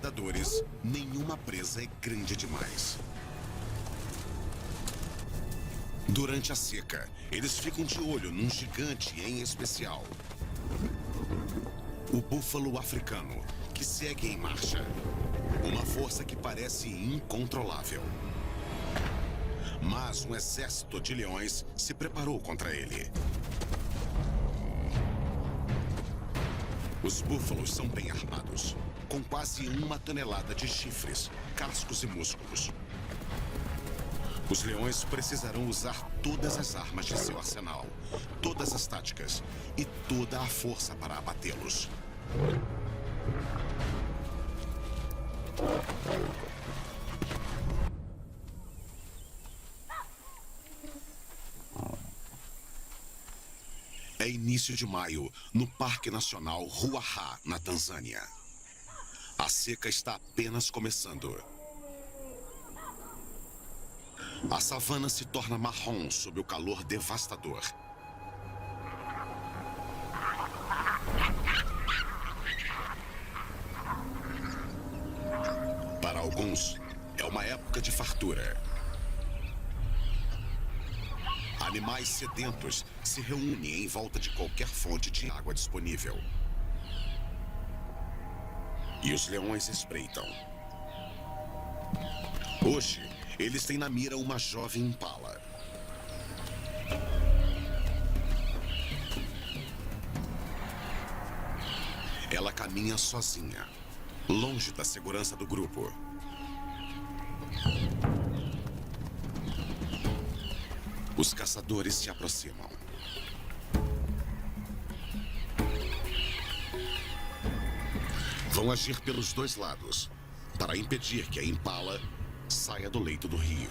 predadores, nenhuma presa é grande demais. Durante a seca, eles ficam de olho num gigante em especial. O búfalo africano, que segue em marcha. Uma força que parece incontrolável. Mas um exército de leões se preparou contra ele. Os búfalos são bem armados, com quase 1 tonelada de chifres, cascos e músculos. Os leões precisarão usar todas as armas de seu arsenal, todas as táticas e toda a força para abatê-los. É início de maio, no Parque Nacional Ruaha, na Tanzânia. A seca está apenas começando. A savana se torna marrom sob o calor devastador. Para alguns, é uma época de fartura. Animais sedentos se reúnem em volta de qualquer fonte de água disponível. E os leões espreitam. Hoje, eles têm na mira uma jovem impala. Ela caminha sozinha, longe da segurança do grupo. Os caçadores se aproximam. Vão agir pelos dois lados, para impedir que a impala saia do leito do rio.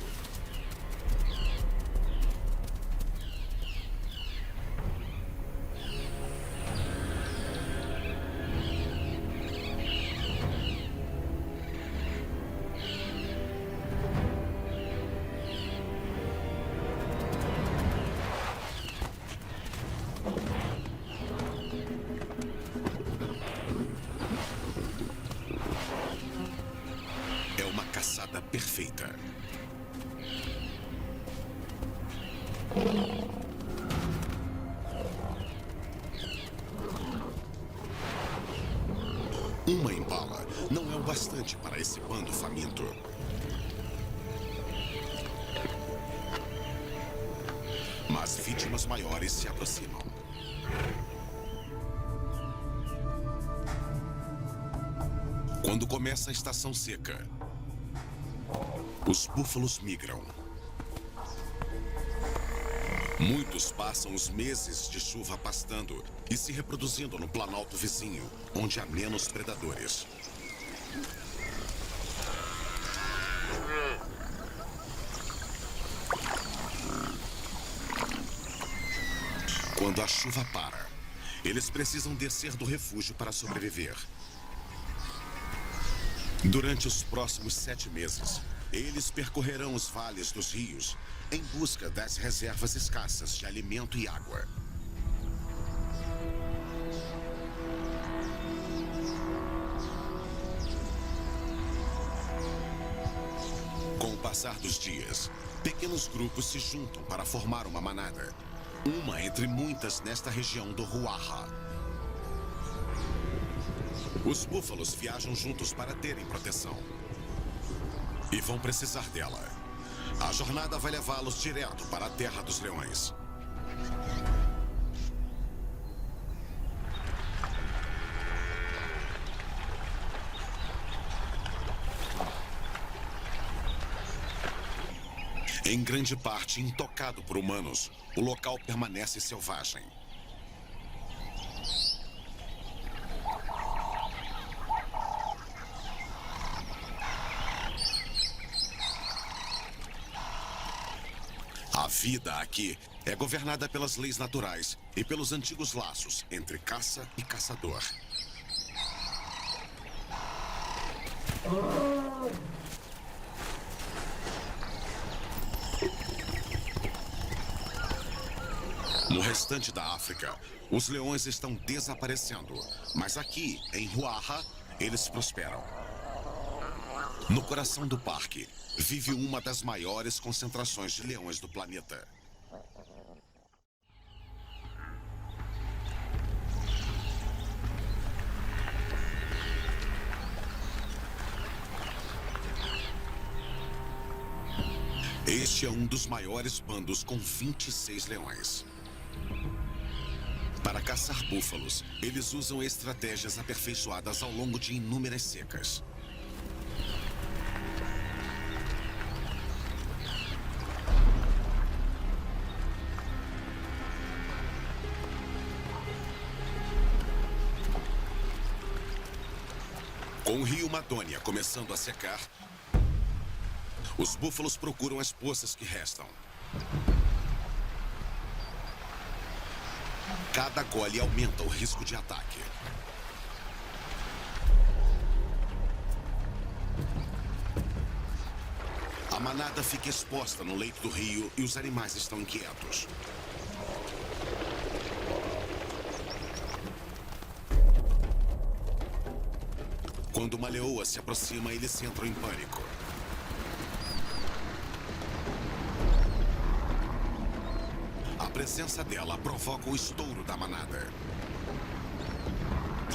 É uma caçada perfeita. Uma impala não é o bastante para esse bando faminto. Mas vítimas maiores se aproximam. Quando começa a estação seca, os búfalos migram. Muitos passam os meses de chuva pastando e se reproduzindo no planalto vizinho, onde há menos predadores. Quando a chuva para, eles precisam descer do refúgio para sobreviver. Durante os próximos 7 meses, eles percorrerão os vales dos rios em busca das reservas escassas de alimento e água. Com o passar dos dias, pequenos grupos se juntam para formar uma manada. Uma entre muitas nesta região do Ruaha. Os búfalos viajam juntos para terem proteção. E vão precisar dela. A jornada vai levá-los direto para a Terra dos Leões. Em grande parte intocado por humanos, o local permanece selvagem. A vida aqui é governada pelas leis naturais e pelos antigos laços entre caça e caçador. No restante da África, os leões estão desaparecendo, mas aqui, em Ruaha, eles prosperam. No coração do parque, vive uma das maiores concentrações de leões do planeta. Este é um dos maiores bandos com 26 leões. Para caçar búfalos, eles usam estratégias aperfeiçoadas ao longo de inúmeras secas. Com o rio Madônia começando a secar, os búfalos procuram as poças que restam. Cada gole aumenta o risco de ataque. A manada fica exposta no leito do rio e os animais estão inquietos. Quando uma leoa se aproxima, eles entram em pânico. A presença dela provoca o estouro da manada.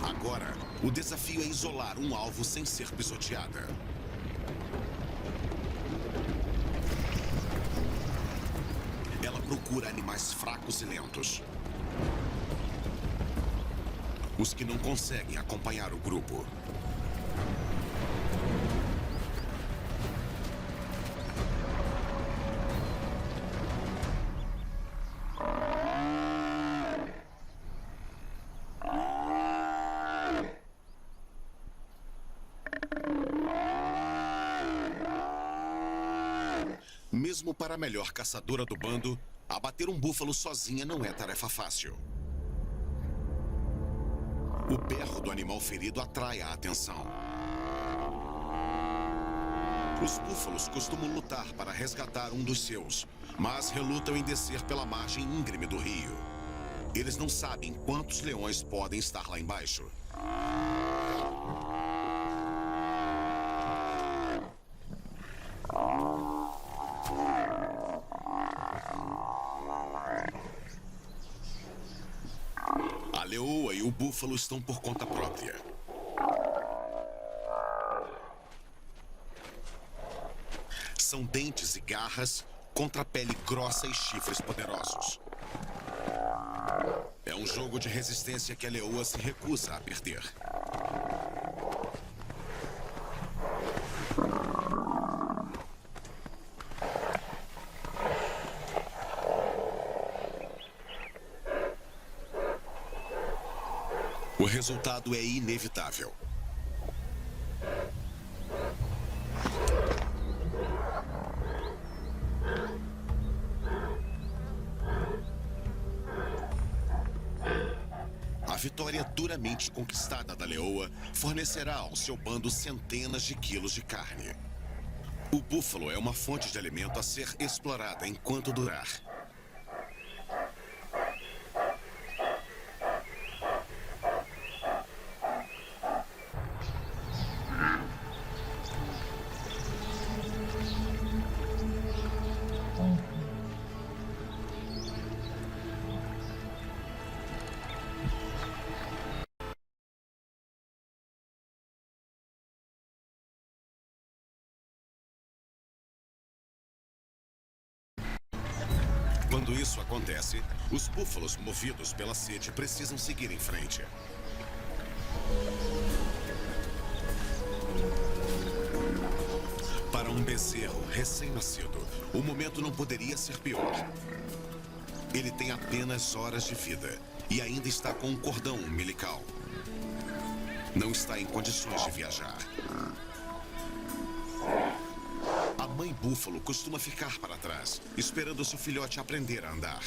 Agora, o desafio é isolar um alvo sem ser pisoteada. Ela procura animais fracos e lentos. Os que não conseguem acompanhar o grupo. Mesmo para a melhor caçadora do bando, abater um búfalo sozinha não é tarefa fácil. O berro do animal ferido atrai a atenção. Os búfalos costumam lutar para resgatar um dos seus, mas relutam em descer pela margem íngreme do rio. Eles não sabem quantos leões podem estar lá embaixo. A leoa e o búfalo estão por conta própria. São dentes e garras contra pele grossa e chifres poderosos. É um jogo de resistência que a leoa se recusa a perder. O resultado é inevitável. A vitória duramente conquistada da leoa fornecerá ao seu bando centenas de quilos de carne. O búfalo é uma fonte de alimento a ser explorada enquanto durar. Quando isso acontece, os búfalos, movidos pela sede, precisam seguir em frente. Para um bezerro recém-nascido, o momento não poderia ser pior. Ele tem apenas horas de vida e ainda está com um cordão umbilical. Não está em condições de viajar. A mãe búfalo costuma ficar para trás, esperando seu filhote aprender a andar.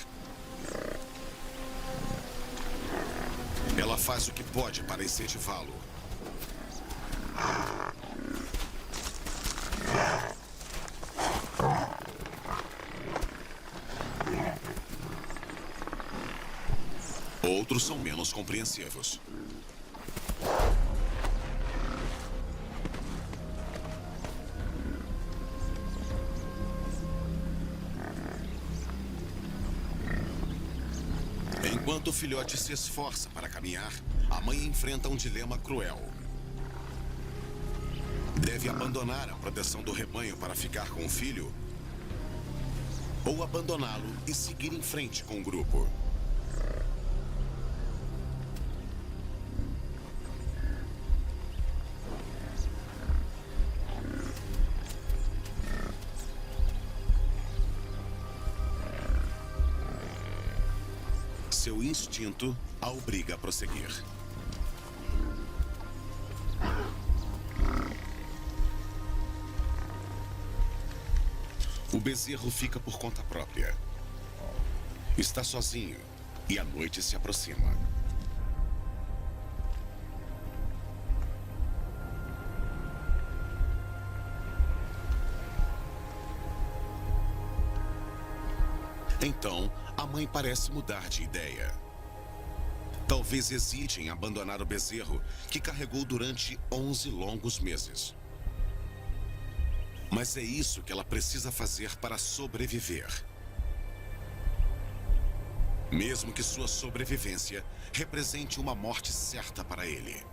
Ela faz o que pode para incentivá-lo. Outros são menos compreensivos. Enquanto o filhote se esforça para caminhar, a mãe enfrenta um dilema cruel. Deve abandonar a proteção do rebanho para ficar com o filho? Ou abandoná-lo e seguir em frente com o grupo? Seu instinto a obriga a prosseguir. O bezerro fica por conta própria. Está sozinho e a noite se aproxima. Então, a mãe parece mudar de ideia. Talvez hesite em abandonar o bezerro que carregou durante 11 longos meses. Mas é isso que ela precisa fazer para sobreviver. Mesmo que sua sobrevivência represente uma morte certa para ele.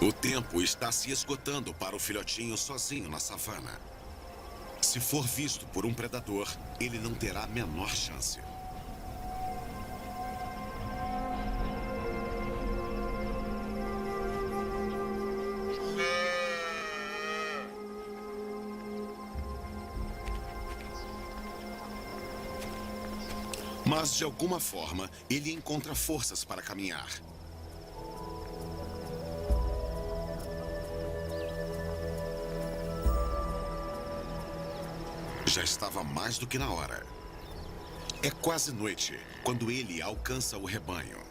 O tempo está se esgotando para o filhotinho sozinho na savana. Se for visto por um predador, ele não terá a menor chance. Mas, de alguma forma, ele encontra forças para caminhar. Já estava mais do que na hora. É quase noite quando ele alcança o rebanho.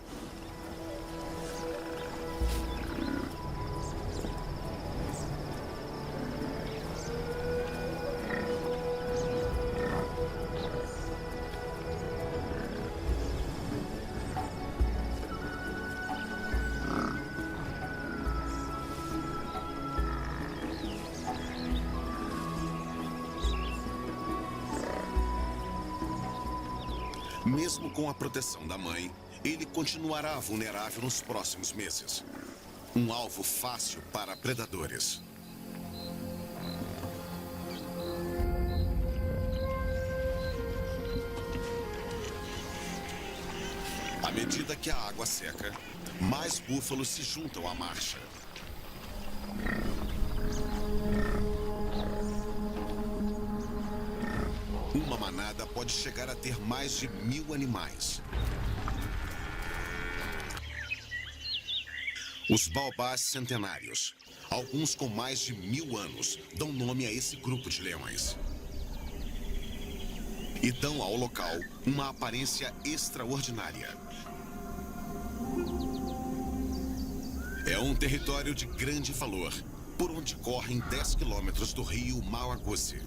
Mesmo com a proteção da mãe, ele continuará vulnerável nos próximos meses. Um alvo fácil para predadores. À medida que a água seca, mais búfalos se juntam à marcha. Uma manada pode chegar a ter mais de 1000 animais. Os baobás centenários, alguns com mais de 1000 anos, dão nome a esse grupo de leões. E dão ao local uma aparência extraordinária. É um território de grande valor, por onde correm 10 quilômetros do rio Malaguzi.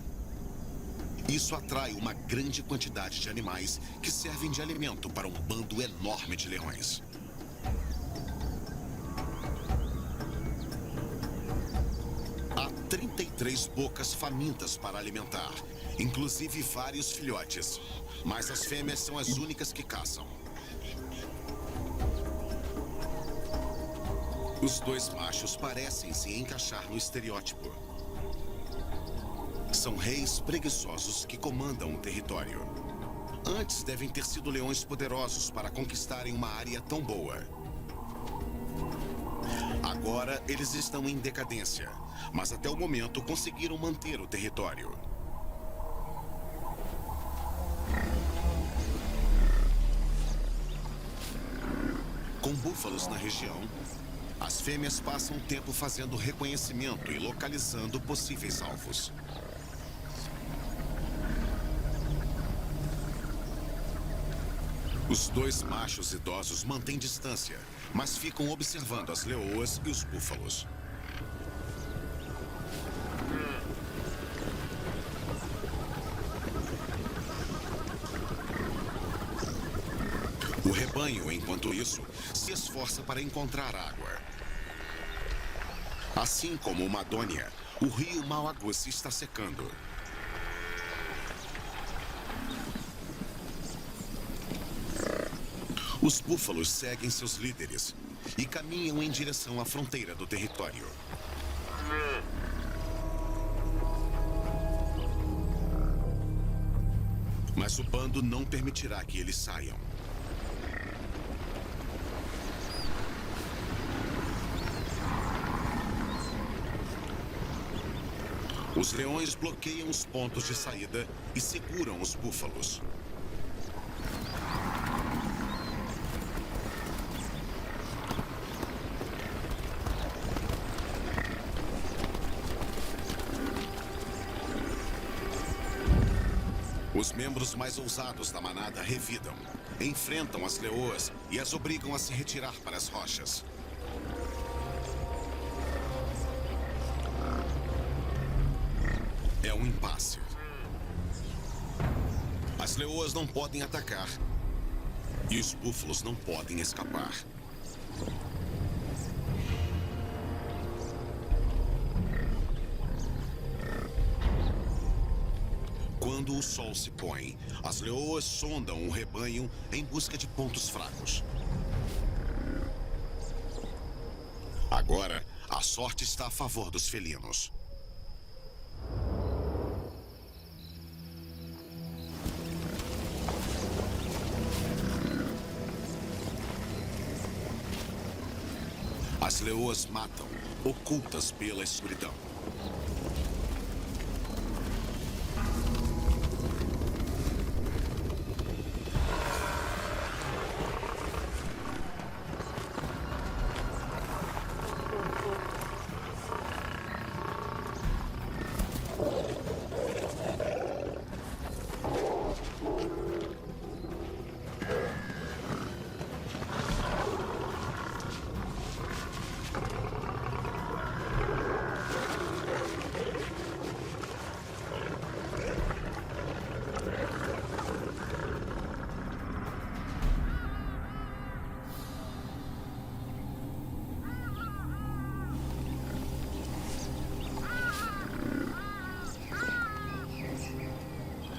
Isso atrai uma grande quantidade de animais que servem de alimento para um bando enorme de leões. Há 33 bocas famintas para alimentar, inclusive vários filhotes. Mas as fêmeas são as únicas que caçam. Os dois machos parecem se encaixar no estereótipo. São reis preguiçosos que comandam o território. Antes devem ter sido leões poderosos para conquistarem uma área tão boa. Agora eles estão em decadência, mas até o momento conseguiram manter o território. Com búfalos na região, as fêmeas passam tempo fazendo reconhecimento e localizando possíveis alvos. Os dois machos idosos mantêm distância, mas ficam observando as leoas e os búfalos. O rebanho, enquanto isso, se esforça para encontrar água. Assim como uma dônia, O rio Malagusi está secando. Os búfalos seguem seus líderes e caminham em direção à fronteira do território. Mas o bando não permitirá que eles saiam. Os leões bloqueiam os pontos de saída e seguram os búfalos. Os membros mais ousados da manada revidam, enfrentam as leoas e as obrigam a se retirar para as rochas. É um impasse. As leoas não podem atacar e os búfalos não podem escapar. Quando o sol se põe, as leoas sondam o rebanho em busca de pontos fracos. Agora, a sorte está a favor dos felinos. As leoas matam, ocultas pela escuridão.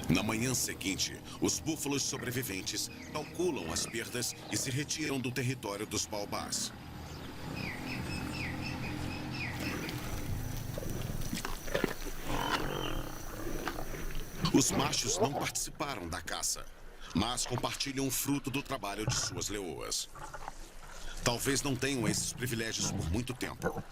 Na manhã seguinte, os búfalos sobreviventes calculam as perdas e se retiram do território dos baobás. Os machos não participaram da caça, mas compartilham o fruto do trabalho de suas leoas. Talvez não tenham esses privilégios por muito tempo.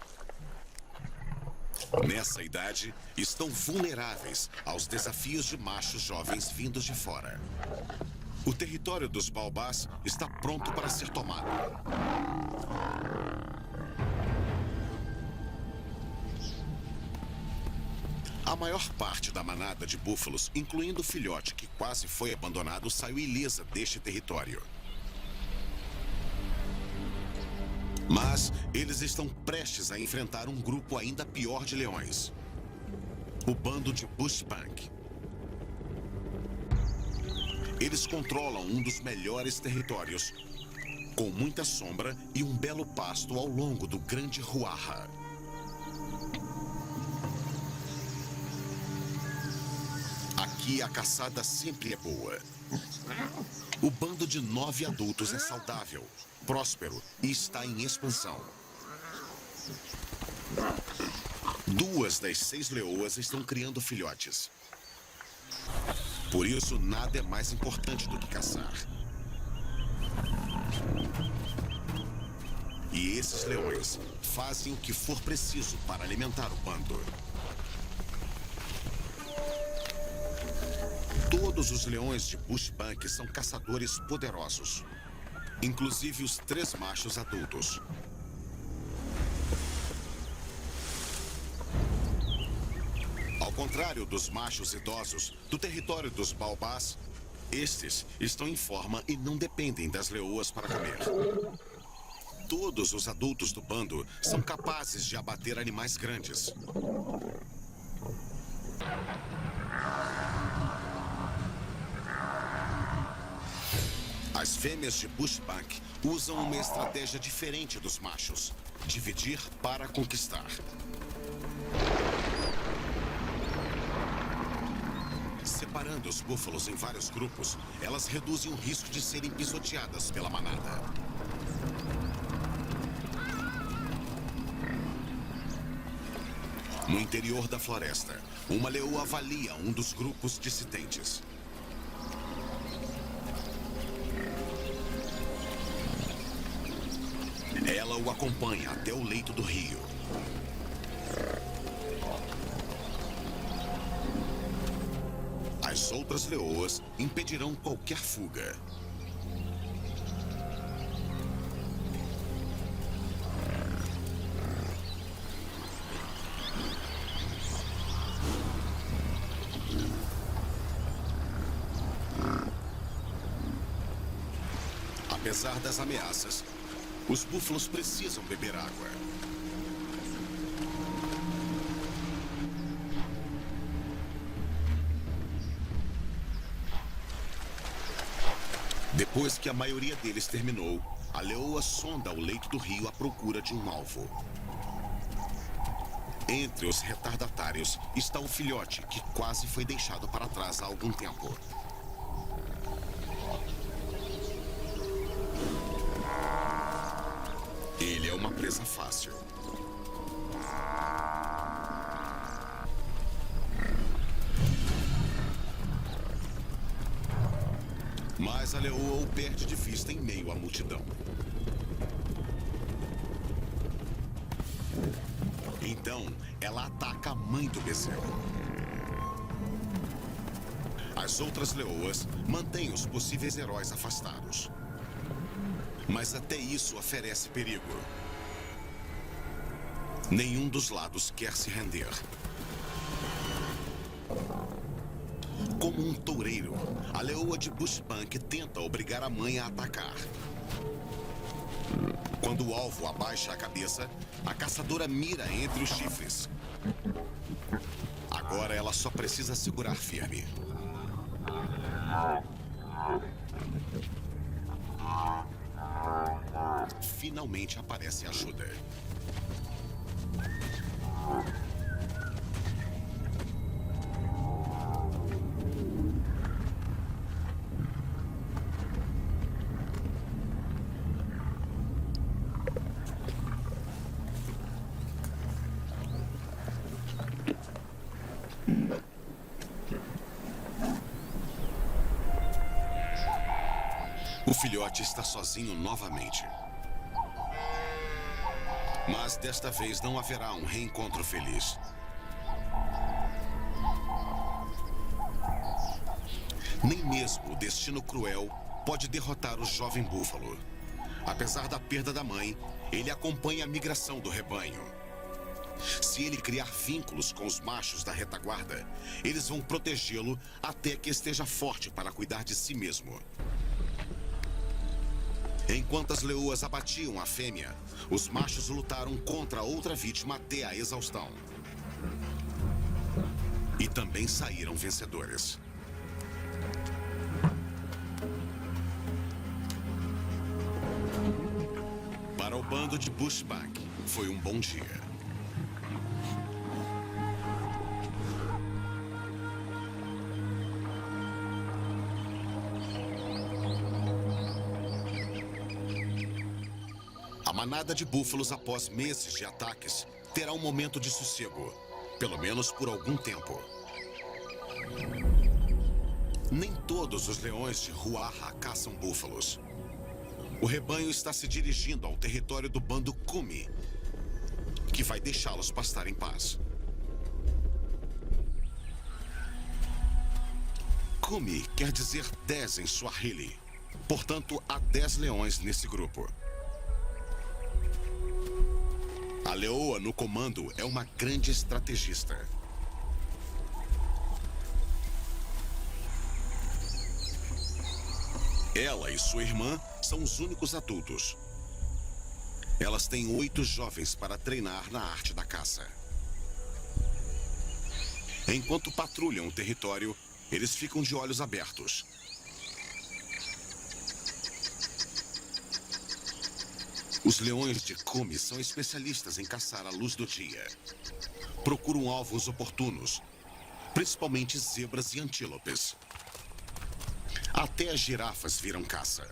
Nessa idade, estão vulneráveis aos desafios de machos jovens vindos de fora. O território dos baobás está pronto para ser tomado. A maior parte da manada de búfalos, incluindo o filhote que quase foi abandonado, saiu ilesa deste território. Mas eles estão prestes a enfrentar um grupo ainda pior de leões. O bando de Bushbank. Eles controlam um dos melhores territórios, com muita sombra e um belo pasto ao longo do Grande Ruaha. Aqui a caçada sempre é boa. O bando de 9 adultos é saudável, próspero e está em expansão. 2 das 6 leoas estão criando filhotes. Por isso, nada é mais importante do que caçar. E esses leões fazem o que for preciso para alimentar o bando. Todos os leões de Bushbank são caçadores poderosos, inclusive os 3 machos adultos. Ao contrário dos machos idosos do território dos baobás, estes estão em forma e não dependem das leoas para comer. Todos os adultos do bando são capazes de abater animais grandes. As fêmeas de Bushbank usam uma estratégia diferente dos machos: dividir para conquistar. Separando os búfalos em vários grupos, elas reduzem o risco de serem pisoteadas pela manada. No interior da floresta, uma leoa avalia um dos grupos dissidentes. Ela o acompanha até o leito do rio. As outras leoas impedirão qualquer fuga. Apesar das ameaças, os búfalos precisam beber água. Depois que a maioria deles terminou, a leoa sonda o leito do rio à procura de um alvo. Entre os retardatários está o filhote, que quase foi deixado para trás há algum tempo. Ele é uma presa fácil. Mas a leoa o perde de vista em meio à multidão. Então, ela ataca a mãe do bezerro. As outras leoas mantêm os possíveis heróis afastados. Mas até isso oferece perigo. Nenhum dos lados quer se render. Como um toureiro, a leoa de Bushbank tenta obrigar a mãe a atacar. Quando o alvo abaixa a cabeça, a caçadora mira entre os chifres. Agora ela só precisa segurar firme. Finalmente aparece ajuda. O filhote está sozinho novamente. Mas desta vez não haverá um reencontro feliz. Nem mesmo o destino cruel pode derrotar o jovem búfalo. Apesar da perda da mãe, ele acompanha a migração do rebanho. Se ele criar vínculos com os machos da retaguarda, eles vão protegê-lo até que esteja forte para cuidar de si mesmo. Enquanto as leoas abatiam a fêmea, os machos lutaram contra outra vítima até a exaustão. E também saíram vencedores. Para o bando de Bushbank, foi um bom dia. A manada de búfalos, após meses de ataques, terá um momento de sossego, pelo menos por algum tempo. Nem todos os leões de Ruaha caçam búfalos. O rebanho está se dirigindo ao território do bando Kumi, que vai deixá-los pastar em paz. Kumi quer dizer 10 em Swahili, portanto há 10 leões nesse grupo. A leoa no comando é uma grande estrategista. Ela e sua irmã são os únicos adultos. Elas têm 8 jovens para treinar na arte da caça. Enquanto patrulham o território, eles ficam de olhos abertos. Os leões de Kumi são especialistas em caçar à luz do dia. Procuram alvos oportunos, principalmente zebras e antílopes. Até as girafas viram caça.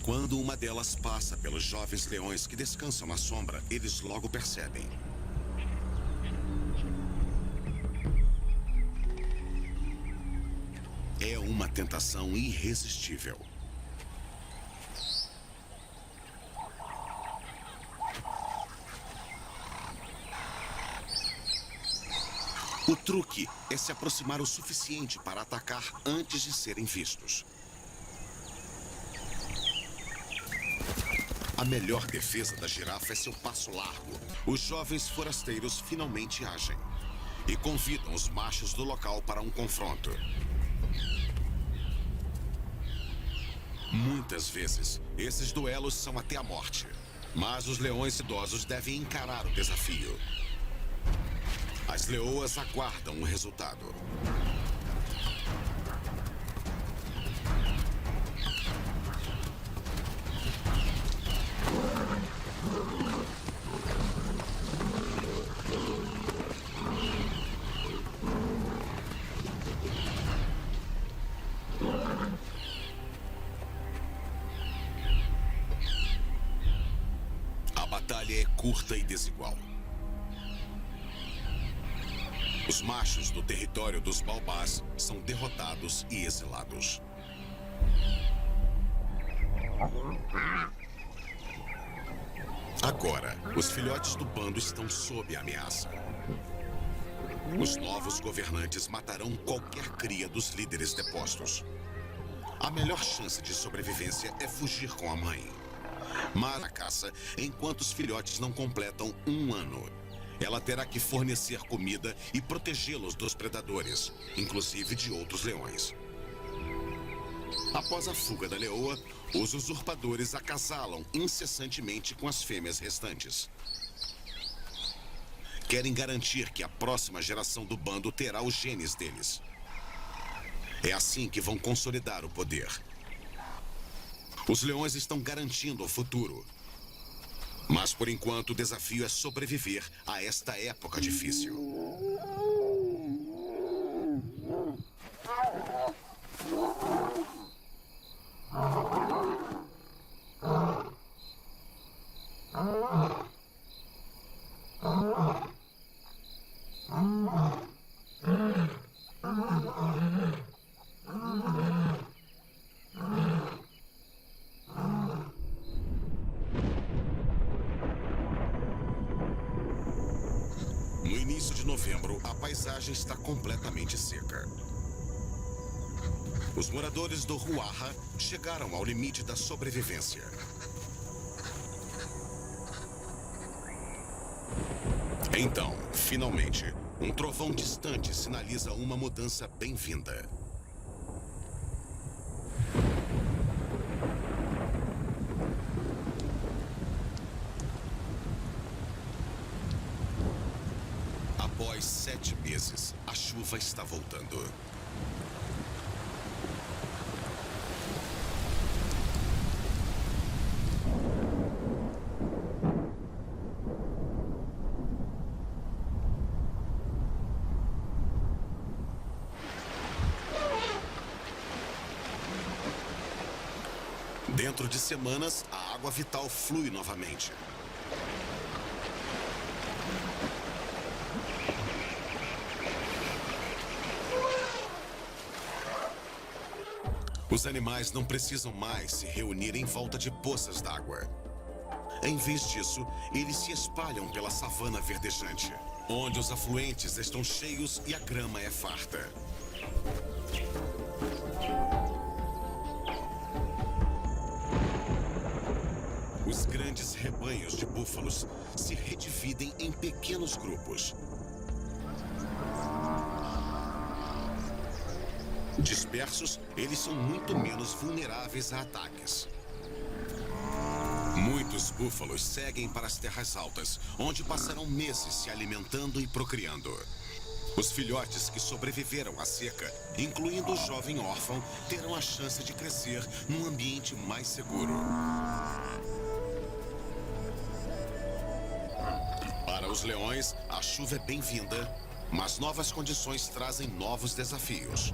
Quando uma delas passa pelos jovens leões que descansam na sombra, eles logo percebem. É uma tentação irresistível. O truque é se aproximar o suficiente para atacar antes de serem vistos. A melhor defesa da girafa é seu passo largo. Os jovens forasteiros finalmente agem e convidam os machos do local para um confronto. Muitas vezes, esses duelos são até a morte. Mas os leões idosos devem encarar o desafio. As leoas aguardam o resultado. A batalha é curta e desigual. Os machos do território dos baobás são derrotados e exilados. Agora, os filhotes do bando estão sob ameaça. Os novos governantes matarão qualquer cria dos líderes depostos. A melhor chance de sobrevivência é fugir com a mãe. Mas a caça enquanto os filhotes não completam 1 ano. Ela terá que fornecer comida e protegê-los dos predadores, inclusive de outros leões. Após a fuga da leoa, os usurpadores acasalam incessantemente com as fêmeas restantes. Querem garantir que a próxima geração do bando terá os genes deles. É assim que vão consolidar o poder. Os leões estão garantindo o futuro. Mas, por enquanto, o desafio é sobreviver a esta época difícil. No início de novembro, a paisagem está completamente seca. Os moradores do Ruaha chegaram ao limite da sobrevivência. Então, finalmente, um trovão distante sinaliza uma mudança bem-vinda. Após 7 meses, a chuva está voltando. Dentro de semanas, a água vital flui novamente. Os animais não precisam mais se reunir em volta de poças d'água. Em vez disso, eles se espalham pela savana verdejante, onde os afluentes estão cheios e a grama é farta. Os grandes rebanhos de búfalos se redividem em pequenos grupos. Dispersos, eles são muito menos vulneráveis a ataques. Muitos búfalos seguem para as terras altas, onde passarão meses se alimentando e procriando. Os filhotes que sobreviveram à seca, incluindo o jovem órfão, terão a chance de crescer num ambiente mais seguro. Para os leões, a chuva é bem-vinda, mas novas condições trazem novos desafios.